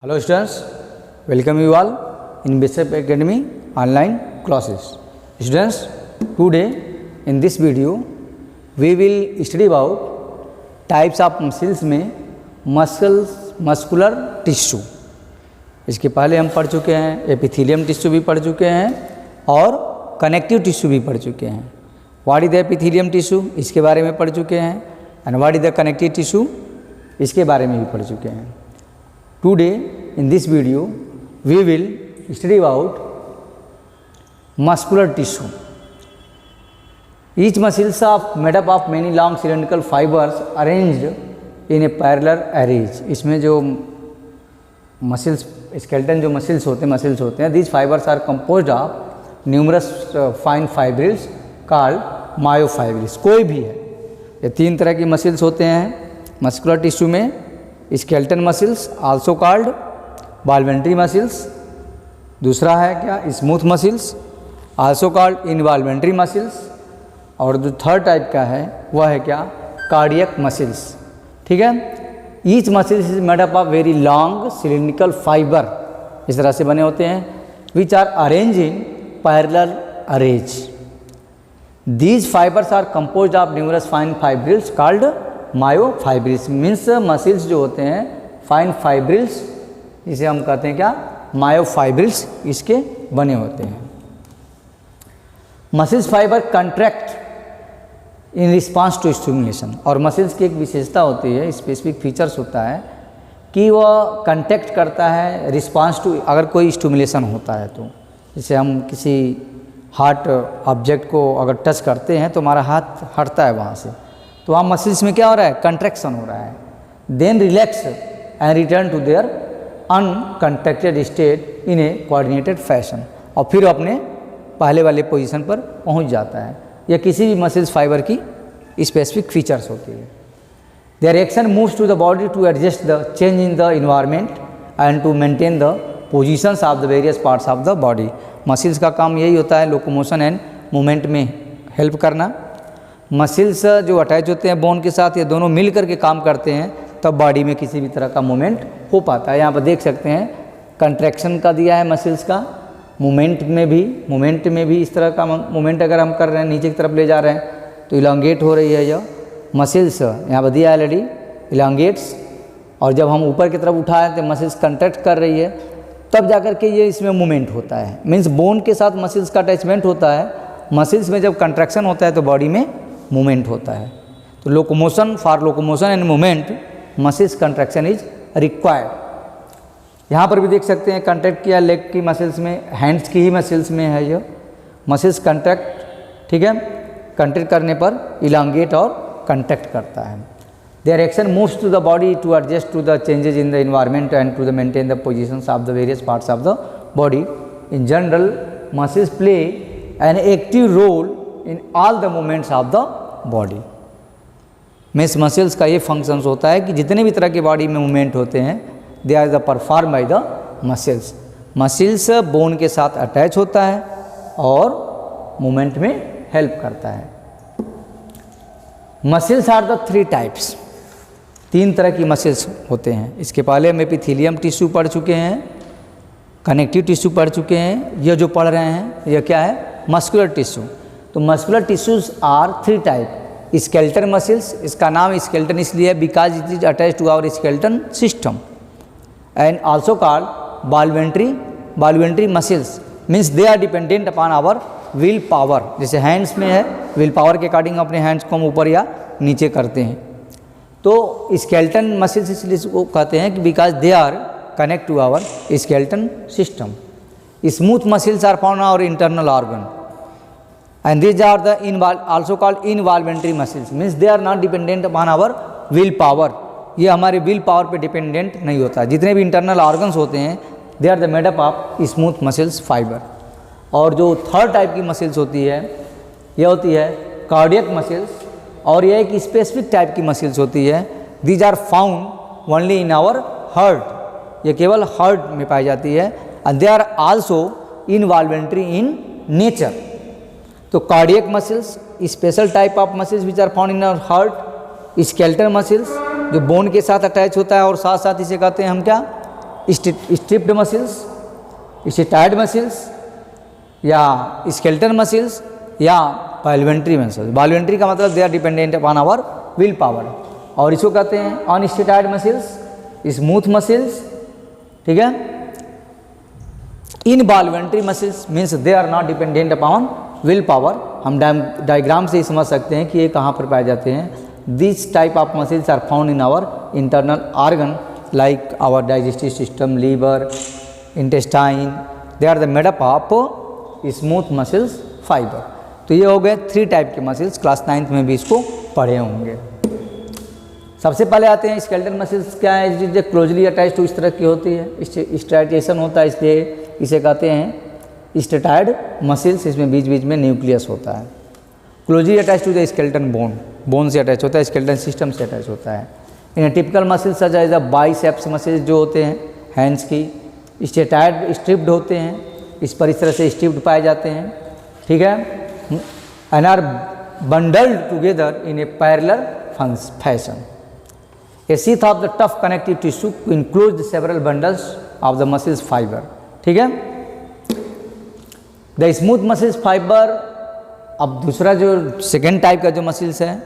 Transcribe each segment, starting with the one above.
Hello students, welcome you all in Bishop Academy online classes. Students, today in this video we will study about types of muscles में muscular tissue. इसके पहले हम पढ़ चुके हैं epithelium tissue भी पढ़ चुके हैं और कनेक्टिव टिश्यू भी पढ़ चुके हैं. What is the epithelium tissue इसके बारे में पढ़ चुके हैं and what is the connective tissue इसके बारे में भी पढ़ चुके हैं. Today in this video we will study about muscular tissue. Each muscles are made up of many long cylindrical fibers arranged in a parallel arrange. इसमें जो muscles skeleton जो मसल्स होते हैं these fibers are composed of numerous fine fibrils called myofibrils. कोई भी है ये तीन तरह की मसल्स होते हैं मस्कुलर टिश्यू में. Skeleton muscles also called voluntary muscles. दूसरा है क्या smooth muscles also called involuntary muscles. और जो थर्ड टाइप का है वह है क्या कार्डियक मसल्स. ठीक है. Each muscles is made up of very long cylindrical fibre इस तरह से बने होते हैं which are arrange in parallel arrange. These fibres are composed of numerous fine fibrils called myofibrils. Means muscles जो होते हैं फाइन फाइब्रिल्स इसे हम कहते हैं क्या मायोफाइब्रिल्स इसके बने होते हैं. Muscles fibre contract in response to stimulation. और मसल्स की एक विशेषता होती है स्पेसिफिक फीचर्स होता है कि वह कंट्रैक्ट करता है रिस्पांस टू अगर कोई स्टिमुलेशन होता है तो. जैसे हम किसी हार्ट ऑब्जेक्ट को अगर टच करते हैं तो हमारा हाथ हटता है वहाँ से तो वहाँ मसल्स में क्या हो रहा है कंट्रैक्शन हो रहा है. Then relax and return to their uncontracted state in a coordinated fashion. और फिर अपने पहले वाले पोजीशन पर पहुँच जाता है. यह किसी भी मसल्स फाइबर की स्पेसिफिक फीचर्स होती है. Their action moves to the body to adjust the change in the environment and to maintain the positions of the various parts of the body. Muscles का काम यही होता है लोकोमोशन एंड मूवमेंट में help करना. Muscles जो attach होते हैं बोन के साथ ये दोनों मिल करके काम करते हैं तब बॉडी में किसी भी तरह का मूवमेंट हो पाता है. यहाँ पर देख सकते हैं कंट्रैक्शन का दिया है मसल्स का. मूवमेंट में भी इस तरह का मूवमेंट अगर हम कर रहे हैं नीचे की तरफ ले जा रहे हैं तो इलांगेट हो रही है यह मसल्स. यहाँ पर दिया है ऑलरेडी इलांगेट्स. और जब हम ऊपर की तरफ उठाएं तो मसल्स कंट्रैक्ट कर रही है तब जाकर के ये इसमें मूवमेंट होता है. मीन्स बोन के साथ मसल्स का अटैचमेंट होता है. मसल्स में जब कंट्रैक्शन होता है तो बॉडी में मूवमेंट होता है. तो locomotion for locomotion and movement muscles contraction is required. यहाँ पर भी देख सकते हैं कंट्रैक्ट किया लेग की मसल्स में हैंड्स की ही मसल्स में है यह मसल्स कंट्रैक्ट. ठीक है. कंट्रैक्ट करने पर इलांगेट और कंट्रैक्ट करता है. Their action moves to the body to adjust to the changes in the environment and to the maintain the positions of the various parts of the body. In general muscles play an active role in all the movements of the body. Means muscles का ये functions होता है कि जितने भी तरह के body में मूवमेंट होते हैं they are the perform by the muscles. Muscles bone के साथ अटैच होता है और मूवमेंट में हेल्प करता है. Muscles are the three types. तीन तरह की मसल्स होते हैं. इसके पहले हम एपिथेलियम टिश्यू पढ़ चुके हैं कनेक्टिव टिश्यू पढ़ चुके हैं. यह जो पढ़ रहे हैं यह क्या है मस्कुलर टिश्यू. तो muscular tissues are three type. Skeleton muscles इसका नाम स्केलेटन इसलिए है because it is attach to our skeleton system and also called voluntary muscles. Means they are dependent upon our will power. जैसे hands में है will power के according अपने hands को हम ऊपर या नीचे करते हैं. तो स्केलेटन मसल्स इसलिए इसको कहते हैं कि because they are connect to our skeleton system. Smooth muscles are found our internal organ and these are the also called involuntary muscles. means they are not dependent upon our will power. ये हमारे will power पे dependent नहीं होता. जितने भी internal organs होते हैं they are the made up of smooth muscles fibre. और जो थर्ड टाइप की मसल्स होती है यह होती है कार्डियक मसल्स. और यह एक स्पेसिफिक टाइप की मसल्स होती है. These are found only in our heart. ये केवल हार्ट में पाई जाती है. And they are also involuntary in nature. तो cardiac muscles special type of muscles which are found in our heart. Skeletal muscles जो बोन के साथ अटैच होता है और साथ साथ इसे कहते हैं हम क्या स्ट्रिप्ड मसल्स, स्टेटॉइड मसल्स, या स्केलेटल मसल्स, या वॉल्यूंटरी मसल्स। वॉल्यूंटरी का मतलब they are dependent upon our will power, और इसको कहते हैं अनस्टेटॉइड मसल्स, स्मूथ मसल्स, ठीक है। Involuntary muscles means they are not dependent upon will power. हम डायग्राम से ही समझ सकते हैं कि ये कहाँ पर पाए जाते हैं। This type of muscles are found in our internal organ like our digestive system, liver, intestine, they are the made up of smooth muscles fibre. तो ये हो गए 3 टाइप के मसल्स, क्लास 9th में भी इसको पढ़े होंगे। सबसे पहले आते हैं स्केलेटल मसल्स। क्या है? जो क्लोजली अटैच टू इस तरह की होती है, स्ट्राइटेशन होता है, इसलिए इसे कहते हैं स्टेटॉइड मसल्स। इसमें बीच बीच में न्यूक्लियस होता है। Closely attach to the skeleton bone, bone से अटैच होता है, स्केलेटन सिस्टम से अटैच होता है। In typical muscles such as the biceps muscles जो होते हैं हैंड्स की, स्टेटॉइड स्ट्रिप्ड होते हैं, इस पर इस तरह से स्ट्रिप्ड पाए जाते हैं, ठीक है। And are bundled together in a parallel fashion. A sheath of the tough connective tissue includes the several bundles of the muscles fiber, ठीक है। The smooth muscles fiber, अब दूसरा जो सेकेंड टाइप का जो मसल्स है,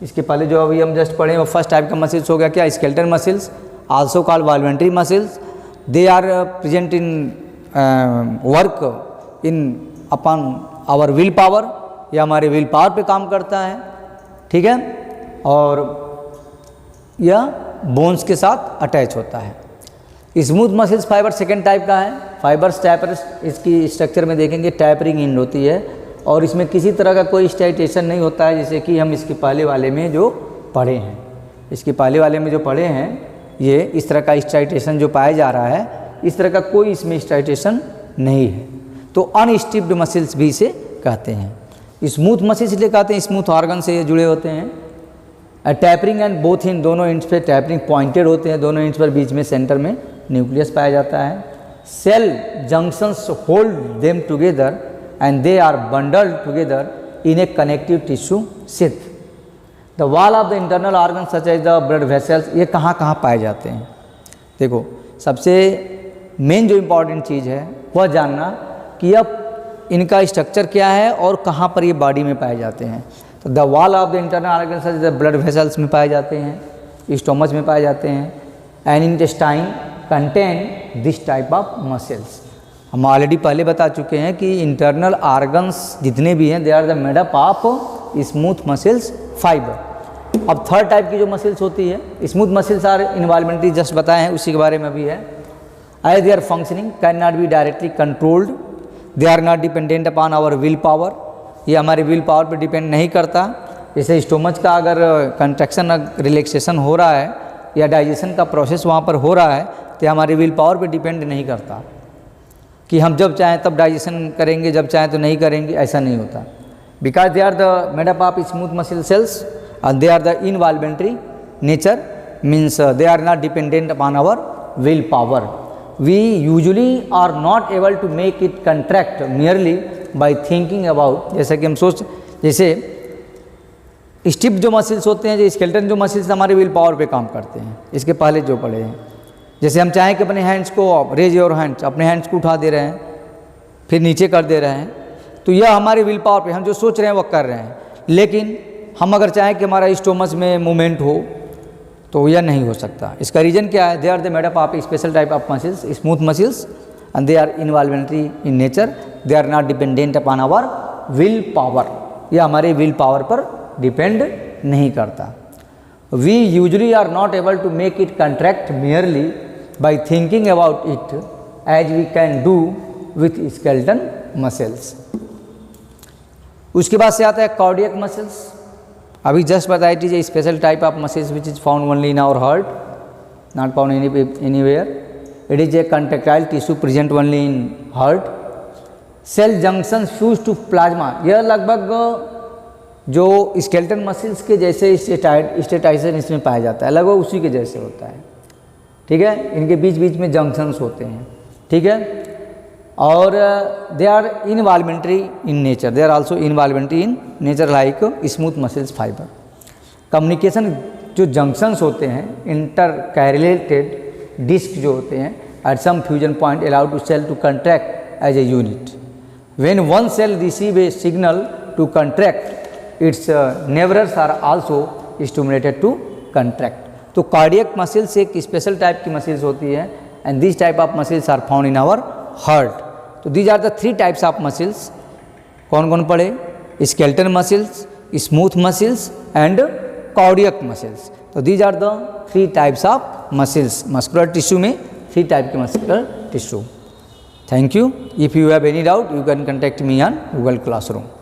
इसके पहले जो अभी हम जस्ट पढ़े वो फर्स्ट टाइप का मसल्स हो गया क्या? Skeletal muscles, also called voluntary muscles. They are present in work in upon our will power, या हमारे विल पावर पे काम करता है, ठीक है। और यह बोन्स के साथ अटैच होता है। Smooth muscles fibre second type का है। फाइबर्स टैपर, इसकी स्ट्रक्चर में देखेंगे टैपरिंग इंड होती है, और इसमें किसी तरह का कोई स्टाइटेशन नहीं होता है, जैसे कि हम इसके पहले वाले में जो पढ़े हैं। इसके पहले वाले में जो पढ़े हैं, ये इस तरह का स्टाइटेशन जो पाया जा रहा है, इस तरह का कोई इसमें स्टाइटेशन नहीं है। तो अनस्टिप्ड मसल्स भी इसे कहते हैं। स्मूथ मसल्स इसलिए कहते हैं, स्मूथ ऑर्गन से ये जुड़े होते हैं। टैपरिंग एंड बोथ इन, दोनों इंड्स पे टैपरिंग पॉइंटेड होते हैं, दोनों इंड्स पर बीच में सेंटर में न्यूक्लियस पाया जाता है। Cell junctions hold them together and they are bundled together in a connective tissue sheath. The wall of the internal organ such as the blood vessels, ये कहाँ कहाँ पाए जाते हैं? देखो, सबसे मेन जो इम्पॉर्टेंट चीज़ है वह जानना कि अब इनका स्ट्रक्चर क्या है और कहाँ पर ये बॉडी में पाए जाते हैं। तो the wall of the internal organ such the blood vessels में पाए जाते हैं, स्टोमच में पाए जाते हैं। And intestine contain this type of muscles. हम ऑलरेडी पहले बता चुके हैं कि इंटरनल ऑर्गन्स जितने भी हैं, they are the made up of smooth muscles fibre. अब थर्ड टाइप की जो मसल्स होती है, smooth muscles are involuntary, just बताए हैं, उसी के बारे में भी है। As they are functioning can not be directly controlled, they are not dependent upon our will power, ये हमारे विल पावर पे डिपेंड नहीं करता। जैसे स्टोमच का अगर कंट्रैक्शन रिलैक्सेशन हो रहा है या डाइजेशन का प्रोसेस वहाँ पर हो रहा है, तो हमारे विल पावर पे डिपेंड नहीं करता कि हम जब चाहें तब डाइजेशन करेंगे, जब चाहें तो नहीं करेंगे, ऐसा नहीं होता। Because they are the made up of smooth muscle cells and they are the involuntary nature, means they are not dependent upon our will power. We usually are not able to make it contract merely by thinking about, जैसा कि हम जैसे स्टिप जो muscles होते हैं, जो skeleton जो muscles हमारे विल पावर पे काम करते हैं, इसके पहले जो पढ़े हैं। जैसे हम चाहें कि अपने हैंड्स को रेज योर हैंड्स, अपने हैंड्स को उठा दे रहे हैं, फिर नीचे कर दे रहे हैं, तो यह हमारे विल पावर पे, हम जो सोच रहे हैं वो कर रहे हैं। लेकिन हम अगर चाहें कि हमारा स्टोमच में मूवमेंट हो, तो यह नहीं हो सकता। इसका रीज़न क्या है? They are the made up of special type of muscles, smooth muscles, and they are involuntary in nature, they are not dependent upon our will power, यह हमारे विल पावर पर डिपेंड नहीं करता। We usually are not able to make it contract merely by thinking about it as we can do with skeleton muscles. उसके बाद से आता है कार्डियक मसल्स। अभी जस्ट बताया, it is A special type of muscles which is found only in our heart, not found anywhere. It is a contractile tissue present only in heart. Cell junction fuse to plasma, यह लगभग जो skeleton muscles के जैसे स्टेटाइजेशन इसमें पाया जाता है, लगभग उसी के जैसे होता है, ठीक है। इनके बीच बीच में जंक्शंस होते हैं, ठीक है। और they are involuntary in nature, they are also involuntary in nature like smooth muscles fibre. Communication जो जंक्शंस होते हैं, इंटर कैरिलेटेड डिस्क जो होते हैं, at some fusion point allow to cell to contract as a unit. When one cell receive a signal to contract, its neighbors are also stimulated to contract. तो cardiac muscles एक special type की muscles होती है and this type of muscles are found in our heart. तो these are the 3 types of muscles. कौन कौन पढ़े? Skeletal muscles, smooth muscles and cardiac muscles. तो these are the 3 types of muscles. Muscular tissue में 3 type के muscular tissue. Thank you. If you have any doubt you can contact me on Google classroom.